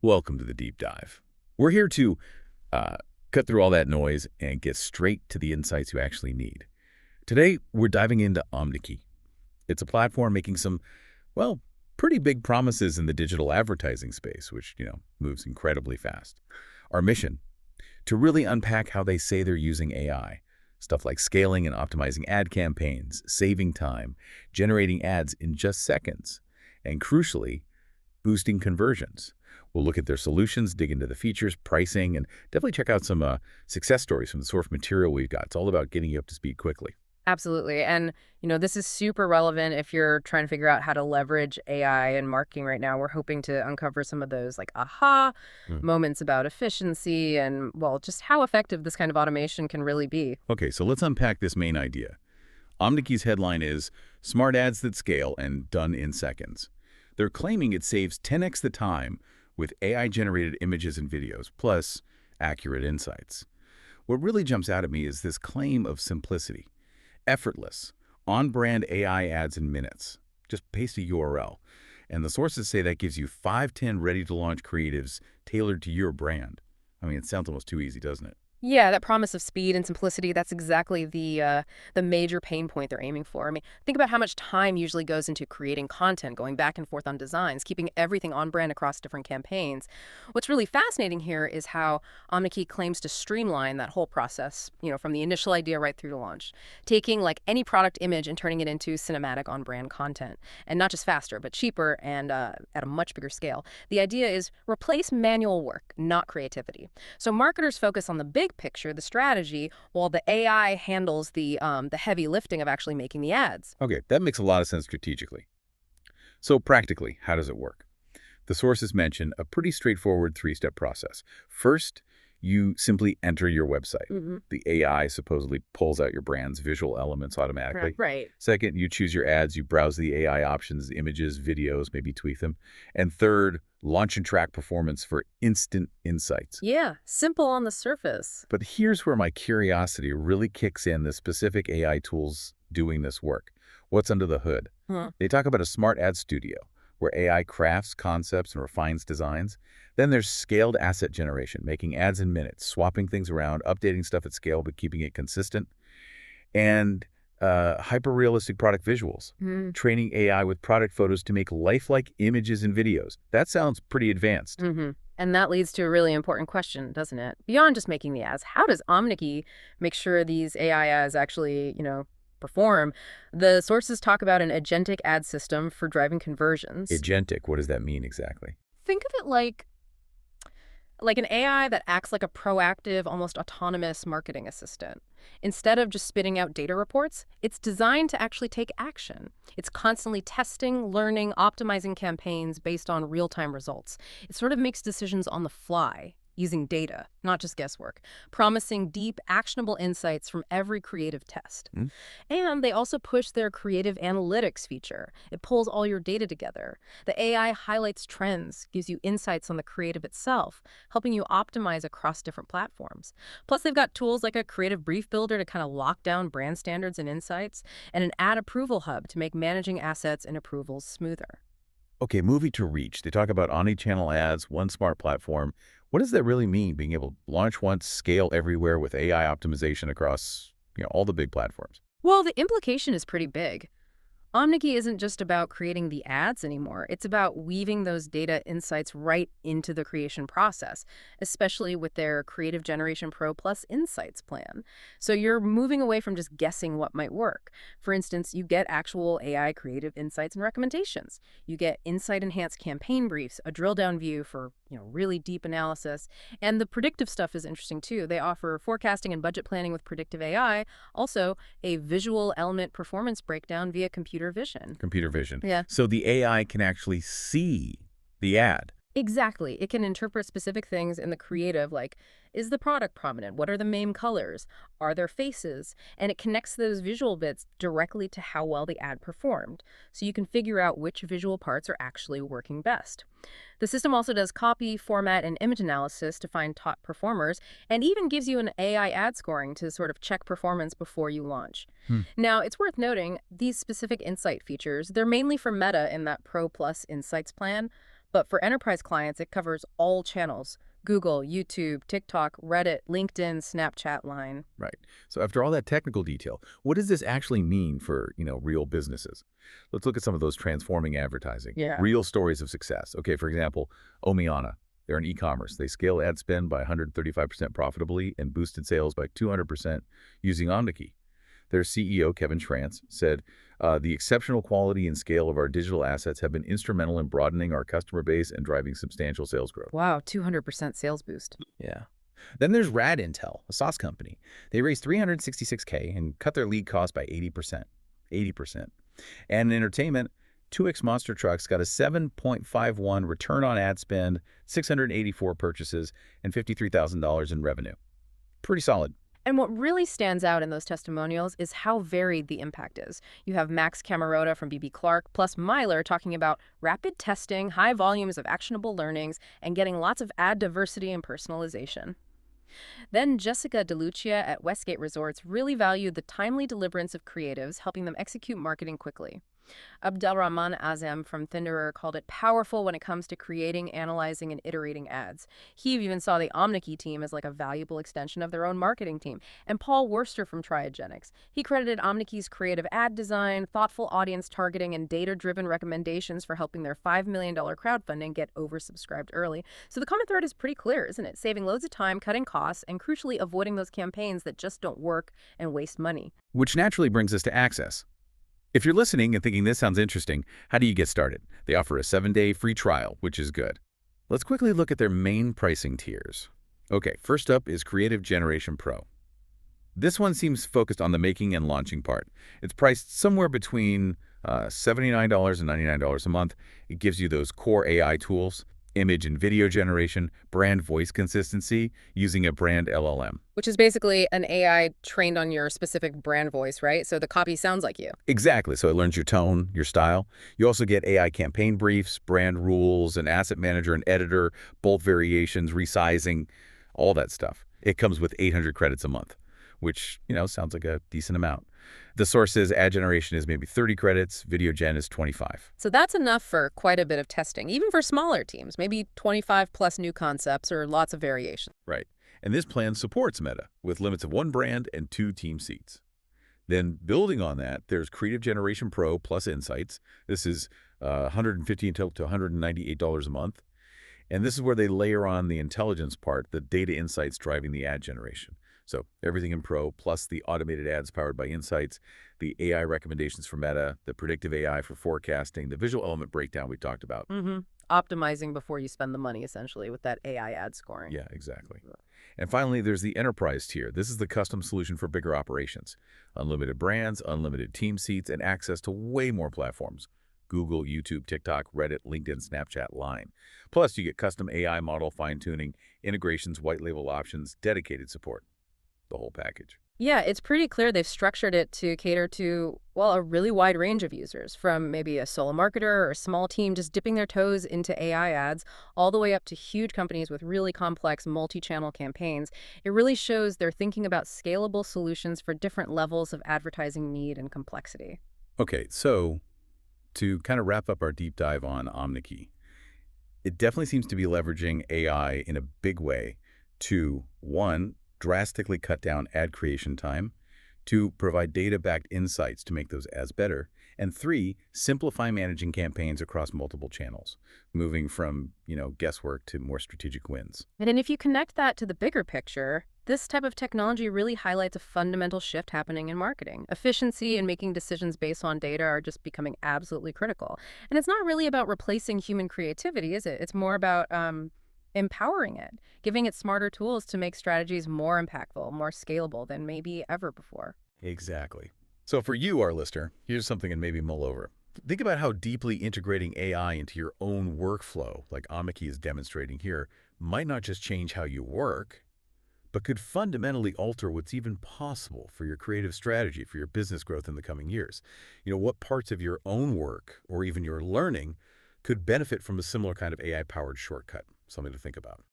Welcome to the deep dive. We're here to uh, cut through all that noise and get straight to the insights you actually need. Today, we're diving into Omneky. It's a platform making some, well, pretty big promises in the digital advertising space, which, moves incredibly fast. Our mission, to really unpack how they say they're using AI. Stuff like scaling and optimizing ad campaigns, saving time, generating ads in just seconds, and crucially, boosting conversions. We'll look at their solutions, dig into the features, pricing, and definitely check out some success stories from the source material we've got. It's all about getting you up to speed quickly. Absolutely. And, this is super relevant if you're trying to figure out how to leverage AI in marketing right now. We're hoping to uncover some of those like aha Hmm. moments about efficiency and, well, just how effective this kind of automation can really be. Okay, so let's unpack this main idea. Omniky's headline is Smart Ads That Scale and Done in Seconds. They're claiming it saves 10x the time with AI-generated images and videos, plus accurate insights. What really jumps out at me is this claim of simplicity. Effortless, on-brand AI ads in minutes. Just paste a URL. And the sources say that gives you 5-10 ready-to-launch creatives tailored to your brand. I mean, it sounds almost too easy, doesn't it? Yeah, that promise of speed and simplicity, that's exactly the major pain point they're aiming for. I mean, think about how much time usually goes into creating content, going back and forth on designs, keeping everything on brand across different campaigns. What's really fascinating here is how Omneky claims to streamline that whole process, from the initial idea right through to launch, taking like any product image and turning it into cinematic on-brand content. And not just faster, but cheaper and at a much bigger scale. The idea is replace manual work, not creativity. So marketers focus on the big picture, the strategy, while the AI handles the heavy lifting of actually making the ads. Okay, that makes a lot of sense strategically. So practically, how does it work? The sources mention a pretty straightforward three-step process. First, you simply enter your website. Hmm. The AI supposedly pulls out your brand's visual elements Right. automatically. Right. Second, you choose your ads, you browse the AI options, images, videos, maybe tweak them. And third, launch and track performance for instant insights. Yeah, simple on the surface. But here's where my curiosity really kicks in, the specific AI tools doing this work. What's under the hood? Huh. They talk about a smart ad studio, where AI crafts concepts and refines designs. Then there's scaled asset generation, making ads in minutes, swapping things around, updating stuff at scale, but keeping it consistent. And hyper-realistic product visuals, training AI with product photos to make lifelike images and videos. That sounds pretty advanced. Mm-hmm. And that leads to a really important question, doesn't it? Beyond just making the ads, how does Omneky make sure these AI ads actually, perform? The sources talk about an agentic ad system for driving conversions. Agentic, what does that mean exactly? Think of it like an AI that acts like a proactive, almost autonomous marketing assistant. Instead of just spitting out data reports, it's designed to actually take action. It's constantly testing, learning, optimizing campaigns based on real-time results. It sort of makes decisions on the fly, using data, not just guesswork, promising deep, actionable insights from every creative test. Hmm? And they also push their creative analytics feature. It pulls all your data together. The AI highlights trends, gives you insights on the creative itself, helping you optimize across different platforms. Plus, they've got tools like a creative brief builder to kind of lock down brand standards and insights, and an ad approval hub to make managing assets and approvals smoother. Okay, movie to reach. They talk about omni-channel ads, one smart platform. What does that really mean, being able to launch once, scale everywhere with AI optimization across, all the big platforms? Well, the implication is pretty big. Omneky isn't just about creating the ads anymore. It's about weaving those data insights right into the creation process, especially with their Creative Generation Pro Plus Insights plan. So you're moving away from just guessing what might work. For instance, you get actual AI creative insights and recommendations. You get insight-enhanced campaign briefs, a drill-down view for, really deep analysis. And the predictive stuff is interesting too. They offer forecasting and budget planning with predictive AI, also a visual element performance breakdown via computer vision. Computer vision. Yeah. So the AI can actually see the ad. Exactly. It can interpret specific things in the creative, like, is the product prominent? What are the main colors? Are there faces? And it connects those visual bits directly to how well the ad performed. So you can figure out which visual parts are actually working best. The system also does copy, format, and image analysis to find top performers, and even gives you an AI ad scoring to sort of check performance before you launch. Hmm. Now, it's worth noting, these specific insight features, they're mainly for Meta in that Pro Plus Insights plan, But for enterprise clients, it covers all channels: Google, YouTube, TikTok, Reddit, LinkedIn, Snapchat, Line. Right. So after all that technical detail, what does this actually mean for, real businesses? Let's look at some of those transforming advertising, Yeah. real stories of success. Okay, for example, Omiana. They're in e-commerce. They scale ad spend by 135% profitably and boosted sales by 200% using Omneky. Their CEO, Kevin Schranz, said, the exceptional quality and scale of our digital assets have been instrumental in broadening our customer base and driving substantial sales growth. Wow, 200% sales boost. Yeah. Then there's Rad Intel, a SaaS company. They raised 366K and cut their lead cost by 80%. 80%. And in entertainment, 2X Monster Trucks got a 7.51 return on ad spend, 684 purchases, and $53,000 in revenue. Pretty solid. And what really stands out in those testimonials is how varied the impact is. You have Max Camarota from BB Clark, plus Myler talking about rapid testing, high volumes of actionable learnings, and getting lots of ad diversity and personalization. Then Jessica DeLucia at Westgate Resorts really valued the timely deliverance of creatives, helping them execute marketing quickly. Abdelrahman Azam from Thinderer called it powerful when it comes to creating, analyzing, and iterating ads. He even saw the Omneky team as like a valuable extension of their own marketing team. And Paul Worster from Triagenics, he credited Omneky's creative ad design, thoughtful audience targeting, and data-driven recommendations for helping their $5 million crowdfunding get oversubscribed early. So the common thread is pretty clear, isn't it? Saving loads of time, cutting costs, and crucially avoiding those campaigns that just don't work and waste money. Which naturally brings us to access. If you're listening and thinking this sounds interesting, how do you get started? They offer a 7-day free trial, which is good. Let's quickly look at their main pricing tiers. Okay, first up is Creative Generation Pro. This one seems focused on the making and launching part. It's priced somewhere between $79 and $99 a month. It gives you those core AI tools, image and video generation, brand voice consistency using a brand LLM. Which is basically an AI trained on your specific brand voice, right? So the copy sounds like you. Exactly. So it learns your tone, your style. You also get AI campaign briefs, brand rules, an asset manager, an editor, bold variations, resizing, all that stuff. It comes with 800 credits a month, which, sounds like a decent amount. The source says ad generation is maybe 30 credits, video gen is 25. So that's enough for quite a bit of testing, even for smaller teams, maybe 25 plus new concepts or lots of variation. Right. And this plan supports Meta with limits of 1 brand and 2 team seats. Then building on that, there's Creative Generation Pro plus Insights. This is $150 to $198 a month. And this is where they layer on the intelligence part, the data insights driving the ad generation. So everything in Pro, plus the automated ads powered by Insights, the AI recommendations for Meta, the predictive AI for forecasting, the visual element breakdown we talked about. Optimizing before you spend the money, essentially, with that AI ad scoring. Yeah, exactly. And finally, there's the enterprise tier. This is the custom solution for bigger operations. Unlimited brands, unlimited team seats, and access to way more platforms. Google, YouTube, TikTok, Reddit, LinkedIn, Snapchat, Line. Plus, you get custom AI model fine-tuning, integrations, white label options, dedicated support. The whole package. Yeah, it's pretty clear they've structured it to cater to, well, a really wide range of users, from maybe a solo marketer or a small team just dipping their toes into AI ads, all the way up to huge companies with really complex multi-channel campaigns. It really shows they're thinking about scalable solutions for different levels of advertising need and complexity. Okay, so to kind of wrap up our deep dive on Omneky, it definitely seems to be leveraging AI in a big way to, 1, drastically cut down ad creation time, 2, provide data-backed insights to make those ads better, and 3, simplify managing campaigns across multiple channels, moving from, guesswork to more strategic wins. And then if you connect that to the bigger picture, this type of technology really highlights a fundamental shift happening in marketing. Efficiency and making decisions based on data are just becoming absolutely critical. And it's not really about replacing human creativity, is it? It's more about empowering it, giving it smarter tools to make strategies more impactful, more scalable than maybe ever before. Exactly. So for you, our listener, here's something to maybe mull over. Think about how deeply integrating AI into your own workflow, like Omneky is demonstrating here, might not just change how you work, but could fundamentally alter what's even possible for your creative strategy, for your business growth in the coming years. What parts of your own work or even your learning could benefit from a similar kind of AI-powered shortcut? Something to think about.